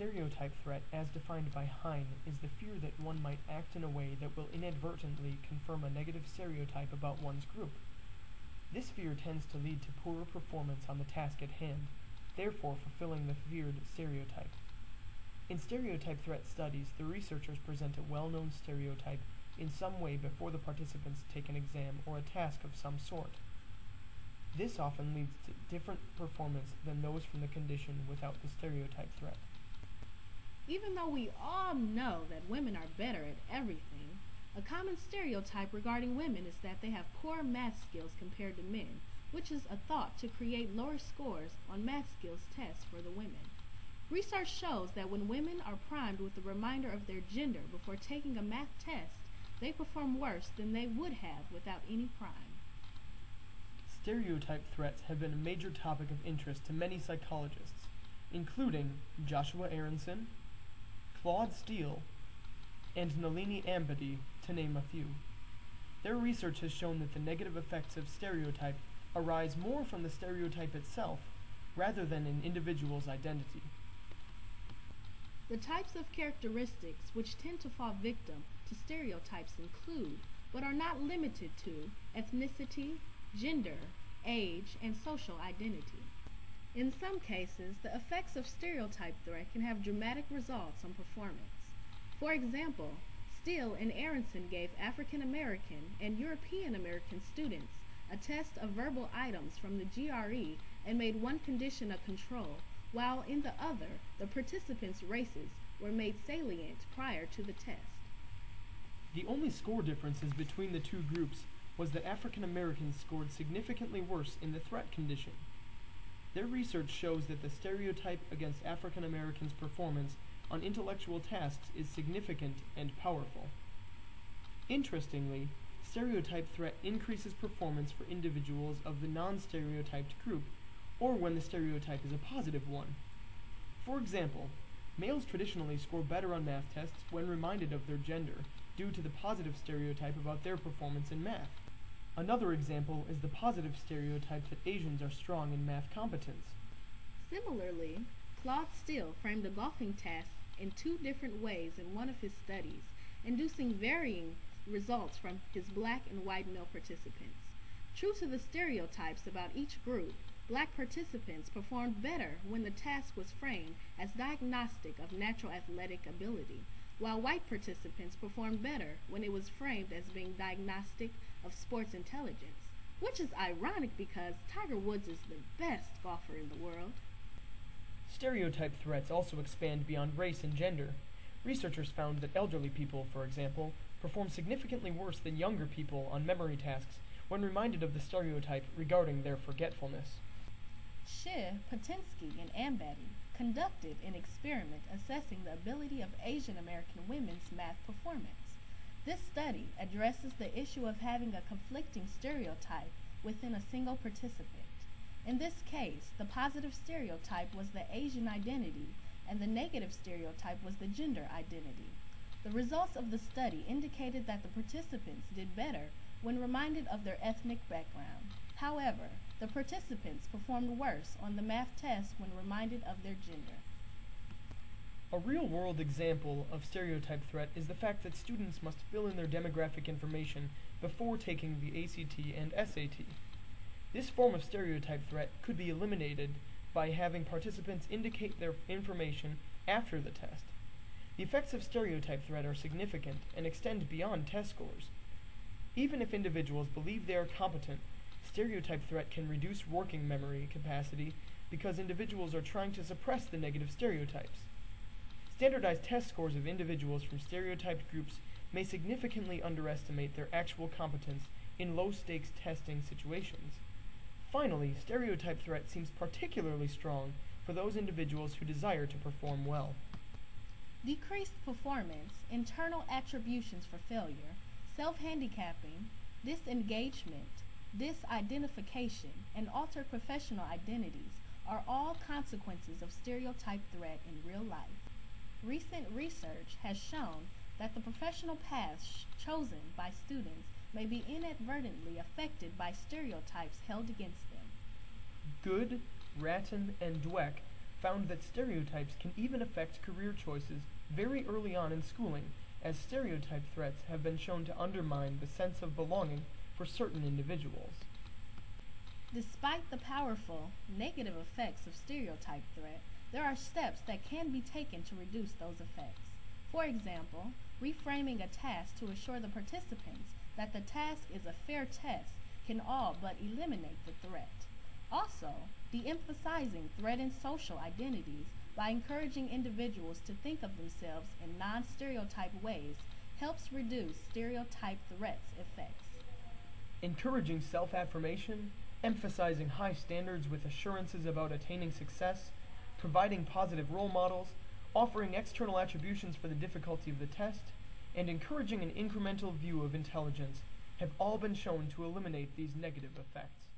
stereotype threat, as defined by Hine, is the fear that one might act in a way that will inadvertently confirm a negative stereotype about one's group. This fear tends to lead to poorer performance on the task at hand, therefore fulfilling the feared stereotype. In stereotype threat studies, the researchers present a well-known stereotype in some way before the participants take an exam or a task of some sort. This often leads to different performance than those from the condition without the stereotype threat. Even though we all know that women are better at everything, a common stereotype regarding women is that they have poor math skills compared to men, which is a thought to create lower scores on math skills tests for the women. Research shows that when women are primed with a reminder of their gender before taking a math test, they perform worse than they would have without any prime. Stereotype threats have been a major topic of interest to many psychologists, including Joshua Aronson, Claude Steele, and Nalini Ambady, to name a few. Their research has shown that the negative effects of stereotype arise more from the stereotype itself rather than an individual's identity. The types of characteristics which tend to fall victim to stereotypes include, but are not limited to, ethnicity, gender, age, and social identity. In some cases, the effects of stereotype threat can have dramatic results on performance. For example, Steele and Aronson gave African American and European American students a test of verbal items from the GRE and made one condition a control, while in the other, the participants' races were made salient prior to the test. The only score differences between the two groups was that African Americans scored significantly worse in the threat condition. Their research shows that the stereotype against African Americans' performance on intellectual tasks is significant and powerful. Interestingly, stereotype threat increases performance for individuals of the non-stereotyped group, or when the stereotype is a positive one. For example, males traditionally score better on math tests when reminded of their gender, due to the positive stereotype about their performance in math. Another example is the positive stereotype that Asians are strong in math competence. Similarly, Claude Steele framed a golfing task in two different ways in one of his studies, inducing varying results from his black and white male participants. True to the stereotypes about each group, black participants performed better when the task was framed as diagnostic of natural athletic ability, while white participants performed better when it was framed as being diagnostic of sports intelligence, which is ironic because Tiger Woods is the best golfer in the world. Stereotype threats also expand beyond race and gender. Researchers found that elderly people, for example, perform significantly worse than younger people on memory tasks when reminded of the stereotype regarding their forgetfulness. Shih, Patinsky, and Ambady conducted an experiment assessing the ability of Asian American women's math performance. This study addresses the issue of having a conflicting stereotype within a single participant. In this case, the positive stereotype was the Asian identity and the negative stereotype was the gender identity. The results of the study indicated that the participants did better when reminded of their ethnic background. However, the participants performed worse on the math test when reminded of their gender. A real-world example of stereotype threat is the fact that students must fill in their demographic information before taking the ACT and SAT. This form of stereotype threat could be eliminated by having participants indicate their information after the test. The effects of stereotype threat are significant and extend beyond test scores. Even if individuals believe they are competent, stereotype threat can reduce working memory capacity because individuals are trying to suppress the negative stereotypes. Standardized test scores of individuals from stereotyped groups may significantly underestimate their actual competence in low-stakes testing situations. Finally, stereotype threat seems particularly strong for those individuals who desire to perform well. Decreased performance, internal attributions for failure, self-handicapping, disengagement, disidentification, and altered professional identities are all consequences of stereotype threat in real life. Recent research has shown that the professional paths chosen by students may be inadvertently affected by stereotypes held against them. Good, Ratton, and Dweck found that stereotypes can even affect career choices very early on in schooling, as stereotype threats have been shown to undermine the sense of belonging for certain individuals. Despite the powerful negative effects of stereotype threat, there are steps that can be taken to reduce those effects. For example, reframing a task to assure the participants that the task is a fair test can all but eliminate the threat. Also, de-emphasizing threat in social identities by encouraging individuals to think of themselves in non-stereotype ways helps reduce stereotype threats' effects. Encouraging self-affirmation, emphasizing high standards with assurances about attaining success, providing positive role models, offering external attributions for the difficulty of the test, and encouraging an incremental view of intelligence have all been shown to eliminate these negative effects.